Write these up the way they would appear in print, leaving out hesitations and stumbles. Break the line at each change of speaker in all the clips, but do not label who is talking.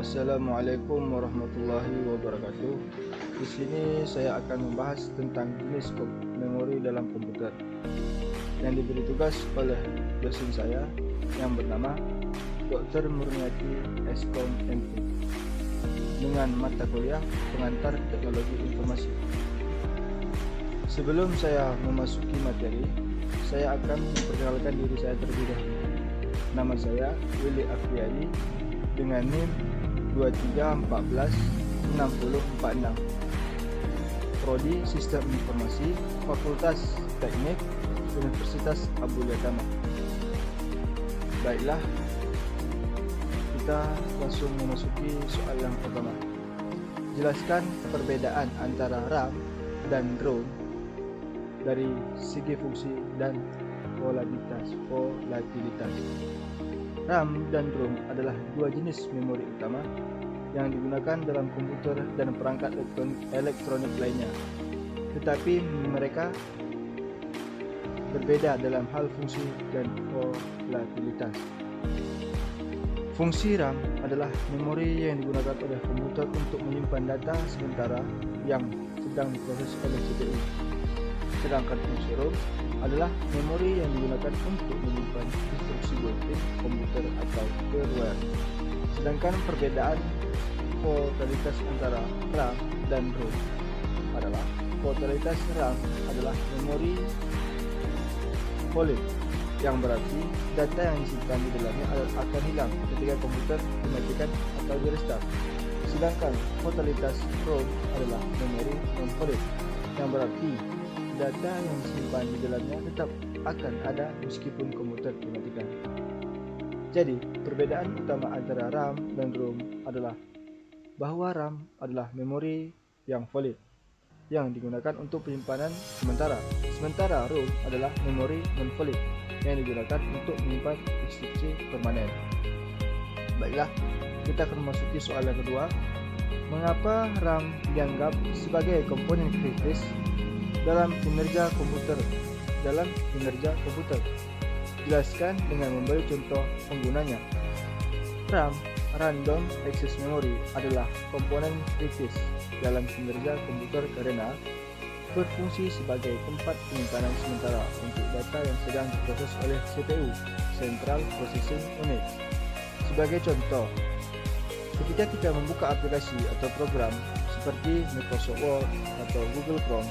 Assalamualaikum warahmatullahi wabarakatuh. Di sini saya akan membahas tentang jenis memori dalam komputer yang diberi tugas oleh dosen saya yang bernama Dr. Murniati Eskom MP dengan mata kuliah Pengantar Teknologi Informasi. Sebelum saya memasuki materi, saya akan memperkenalkan diri saya terlebih dahulu. Nama saya Willy Afriyadi dengan NIM 23146046, Prodi Sistem Informasi, Fakultas Teknik, Universitas Abdul Yatama. Baiklah, kita langsung memasuki soal yang pertama. Jelaskan perbedaan antara RAM dan ROM dari segi fungsi dan volatilitas. RAM dan ROM adalah dua jenis memori utama yang digunakan dalam komputer dan perangkat elektronik lainnya, tetapi mereka berbeda dalam hal fungsi dan volatilitas. Fungsi RAM adalah memori yang digunakan oleh komputer untuk menyimpan data sementara yang sedang diproses oleh CPU. Sedangkan fungsi ROM adalah memori yang digunakan untuk menyimpan instruksi built-in komputer atau firmware. Sedangkan perbedaan volatilitas antara RAM dan ROM adalah volatilitas RAM adalah memori volatile, yang berarti data yang disimpan di dalamnya akan hilang ketika komputer dimatikan atau di-restart. Sedangkan volatilitas ROM adalah memori non-volatile, yang berarti data yang disimpan di dalamnya tetap akan ada meskipun komputer dimatikan. Jadi, perbedaan utama antara RAM dan ROM adalah bahwa RAM adalah memori yang volatile yang digunakan untuk penyimpanan sementara ROM adalah memori non-volatile yang digunakan untuk menyimpan instruksi permanen. Baiklah, kita akan memasuki soal yang kedua. Mengapa RAM dianggap sebagai komponen kritis dalam kinerja komputer? Jelaskan dengan memberi contoh penggunanya. RAM, Random Access Memory, adalah komponen kritis dalam kinerja komputer karena berfungsi sebagai tempat penyimpanan sementara untuk data yang sedang diproses oleh CPU, Central Processing Unit. Sebagai contoh, ketika kita membuka aplikasi atau program seperti Microsoft Word atau Google Chrome,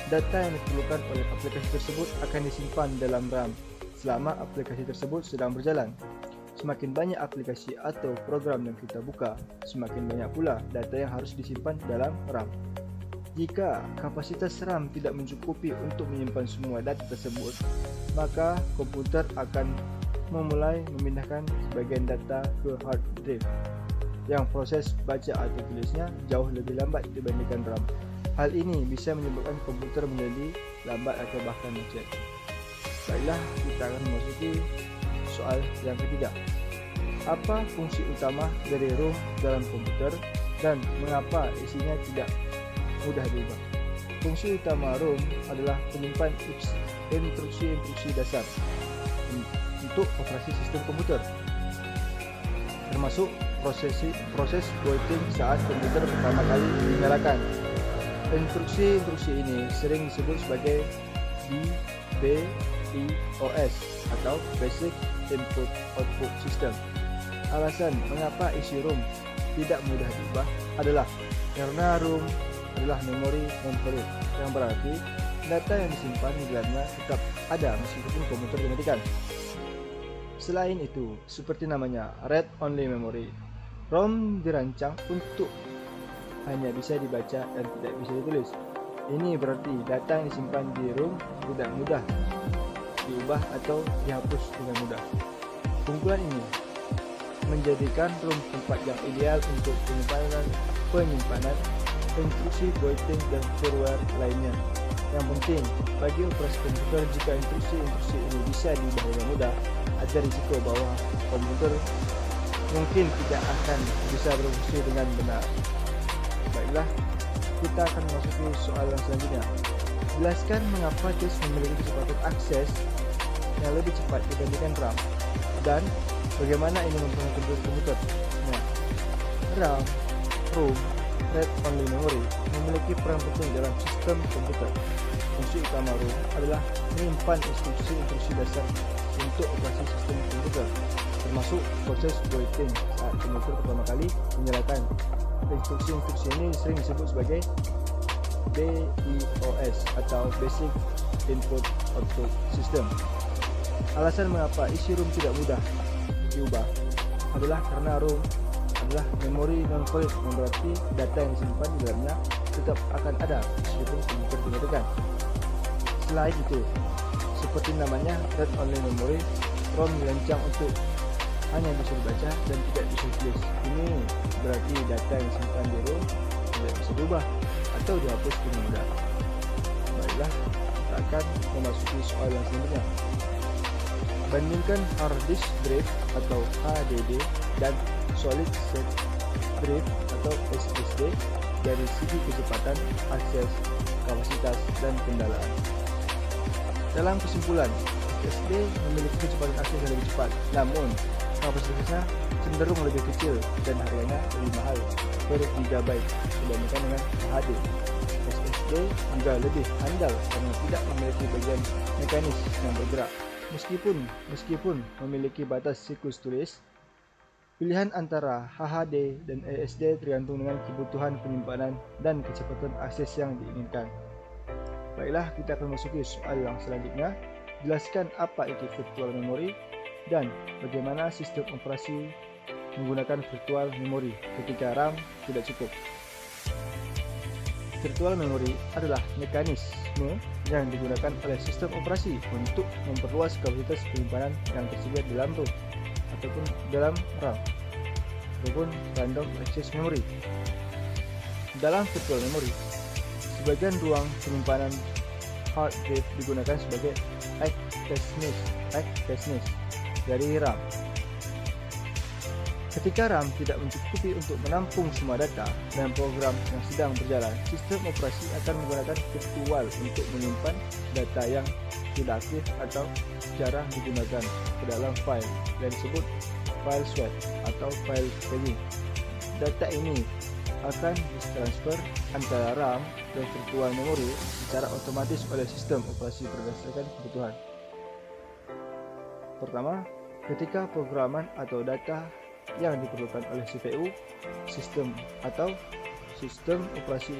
data yang diperlukan oleh aplikasi tersebut akan disimpan dalam RAM selama aplikasi tersebut sedang berjalan. Semakin banyak aplikasi atau program yang kita buka, semakin banyak pula data yang harus disimpan dalam RAM. Jika kapasitas RAM tidak mencukupi untuk menyimpan semua data tersebut, maka komputer akan memulai memindahkan sebagian data ke hard drive yang proses baca atau tulisnya jauh lebih lambat dibandingkan RAM. Hal ini bisa menyebabkan komputer menjadi lambat atau bahkan macet. Baiklah, kita akan memasuki soal yang ketiga. Apa fungsi utama dari ROM dalam komputer dan mengapa isinya tidak mudah diubah? Fungsi utama ROM adalah menyimpan instruksi-instruksi dasar untuk operasi sistem komputer, termasuk proses booting saat komputer pertama kali dinyalakan. Instruksi-instruksi ini sering disebut sebagai BIOS atau Basic Input Output System. Alasan mengapa isi ROM tidak mudah diubah adalah karena ROM adalah memori non-volatile, yang berarti data yang disimpan di dalamnya tetap ada meskipun komputer dimatikan. Selain itu, seperti namanya, read-only memory, ROM dirancang untuk hanya bisa dibaca dan tidak bisa ditulis. Ini berarti data yang disimpan di ROM tidak mudah diubah atau dihapus dengan mudah. Keunggulan ini menjadikan ROM tempat yang ideal untuk penyimpanan instruksi built-in dan firmware lainnya. Yang penting bagi operasi komputer, jika instruksi-instruksi ini bisa diubah dengan mudah, ada risiko bahwa komputer mungkin tidak akan bisa berfungsi dengan benar. Baiklah, kita akan memasuki soal yang selanjutnya. Jelaskan mengapa disk memiliki kecepatan akses yang lebih cepat dibandingkan RAM dan bagaimana ini mempengaruhi komputer. Nah, RAM, ROM, Read Only Memory memiliki peran penting dalam sistem komputer. Fungsi utama ROM adalah menyimpan instruksi-instruksi dasar untuk operasi sistem komputer, termasuk proses bootting saat komputer pertama kali dinyalakan. Instruksi-instruksi ini sering disebut sebagai BIOS atau Basic Input Output System. Alasan mengapa isi ROM tidak mudah diubah adalah karena ROM adalah memori non-void, yang berarti data yang disimpan di dalamnya tetap akan ada meskipun komputer dimatikan. Selain itu, seperti namanya Read Only Memory, ROM dirancang untuk hanya bisa dibaca dan tidak bisa ditulis. Ini berarti data yang disimpan di ROM tidak bisa diubah atau dihapus dengan mudah. Baiklah, kita akan memasuki soal yang selanjutnya. Bandingkan hard disk drive atau HDD dan solid state drive atau SSD dari segi kecepatan, akses, kapasitas, dan kendalian. Dalam kesimpulan, SSD memiliki kecepatan akses yang lebih cepat, namun kapasitasnya cenderung lebih kecil dan harganya lebih mahal per gigabyte dibandingkan dengan HDD. SSD juga lebih handal karena tidak memiliki bagian mekanis yang bergerak. Meskipun memiliki batas siklus tulis, pilihan antara HDD dan SSD tergantung dengan kebutuhan penyimpanan dan kecepatan akses yang diinginkan. Baiklah, kita akan memasuki soal yang selanjutnya. Jelaskan apa itu virtual memory dan bagaimana sistem operasi menggunakan virtual memory ketika RAM tidak cukup. Virtual memory adalah mekanisme yang digunakan oleh sistem operasi untuk memperluas kapasitas penyimpanan yang tersedia di dalam ROM ataupun dalam RAM ataupun random access memory. Dalam virtual memory, sebagian ruang penyimpanan hard drive digunakan sebagai cache dari RAM. Ketika RAM tidak mencukupi untuk menampung semua data dan program yang sedang berjalan, sistem operasi akan menggunakan virtual untuk menyimpan data yang tidak aktif atau jarang digunakan ke dalam file yang disebut file swap atau file paging. Data ini akan ditransfer antara RAM dan virtual memory secara otomatis oleh sistem operasi berdasarkan kebutuhan. Pertama, ketika programan atau data yang diperlukan oleh CPU, sistem operasi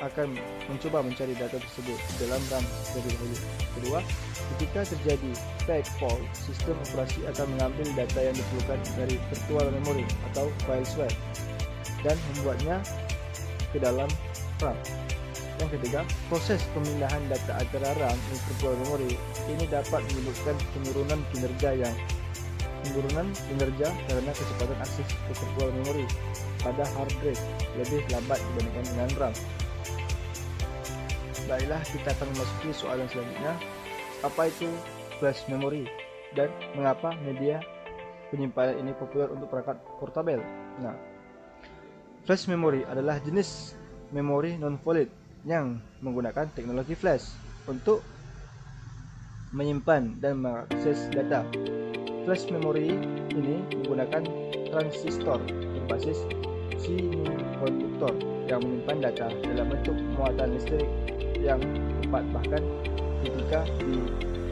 akan mencoba mencari data tersebut dalam RAM terlebih dahulu. Kedua, ketika terjadi page fault, sistem operasi akan mengambil data yang diperlukan dari virtual memory atau file swap dan membuatnya ke dalam RAM. Yang ketiga, proses pemindahan data antara RAM dan virtual memory ini dapat menyebabkan penurunan kinerja karena kecepatan akses ke virtual memory pada hard drive lebih lambat dibandingkan dengan RAM. Baiklah, kita akan memasuki soal yang selanjutnya. Apa itu flash memory dan mengapa media penyimpanan ini populer untuk perangkat portabel? Nah, flash memory adalah jenis memori non-volatile yang menggunakan teknologi flash untuk menyimpan dan mengakses data. Flash memory ini menggunakan transistor berbasis semikonduktor yang menyimpan data dalam bentuk muatan listrik yang cepat bahkan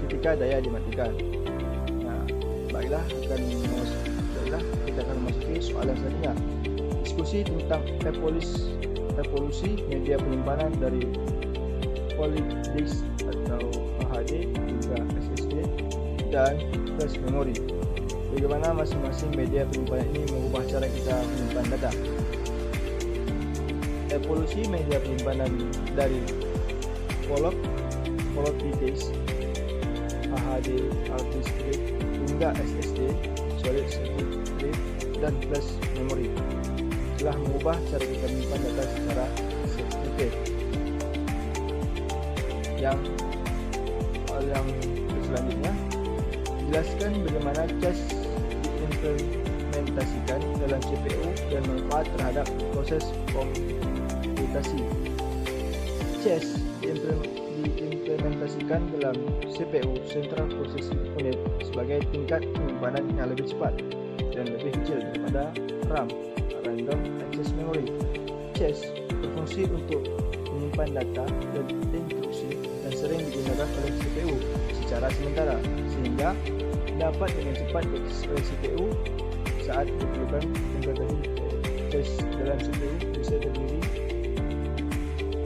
ketika daya dimatikan. Nah, baiklah, kita akan memasuki soal yang selanjutnya. Diskusi tentang evolusi media penyimpanan dari solid disk atau HDD hingga SSD dan flash memory. Bagaimana masing-masing media penyimpanan ini mengubah cara kita menyimpan data. Evolusi media penyimpanan dari floppy disk, HDD, hard disk drive hingga SSD, solid state drive, dan flash memory telah mengubah cara kita menyimpan data secara signifikan. Yang selanjutnya, jelaskan bagaimana cache diimplementasikan dalam CPU dan manfaat terhadap proses komputasi. Cache diimplementasikan dalam CPU (Central Processing Unit) sebagai tingkat penyimpanan yang lebih cepat. dan lebih kecil daripada RAM, Random Access Memory. Cache berfungsi untuk menyimpan data dan instruksi dan sering digunakan oleh CPU secara sementara, sehingga dapat dengan cepat diakses oleh CPU saat diperlukan. Cache dalam CPU bisa terdiri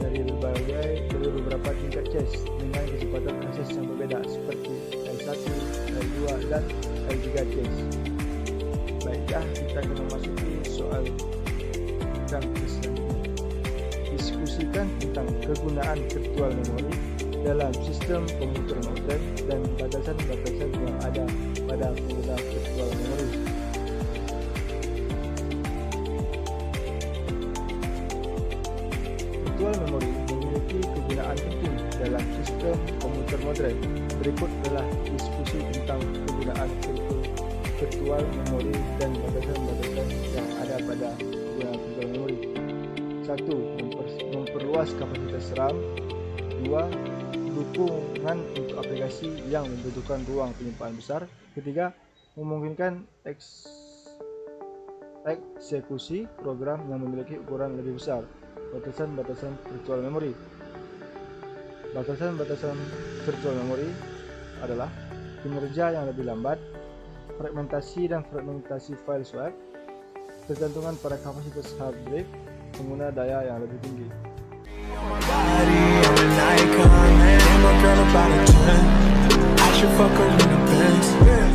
dari beberapa tingkat cache dengan kecepatan akses yang berbeda seperti L1, L2, dan L3 cache. Baiklah, kita akan memasuki soal yang selanjutnya. Diskusikan tentang kegunaan virtual memory dalam sistem komputer modern dan batasan-batasan yang ada pada pengguna virtual memory. Virtual memory memiliki kegunaan penting dalam sistem komputer modern. Berikut adalah diskusi tentang kegunaan virtual memory dan batasan-batasan yang ada pada penggunaan virtual memory. 1. Memperluas kapasitas RAM. 2. Dukungan untuk aplikasi yang membutuhkan ruang penyimpanan besar. 3. Memungkinkan eksekusi program yang memiliki ukuran lebih besar. Batasan-batasan virtual memory. Batasan-batasan virtual memory adalah kinerja yang lebih lambat, fragmentasi dan fragmentasi file swap, tergantungan pada kapasitas hard drive, pengguna daya yang lebih tinggi. I should fuck her in the Benz.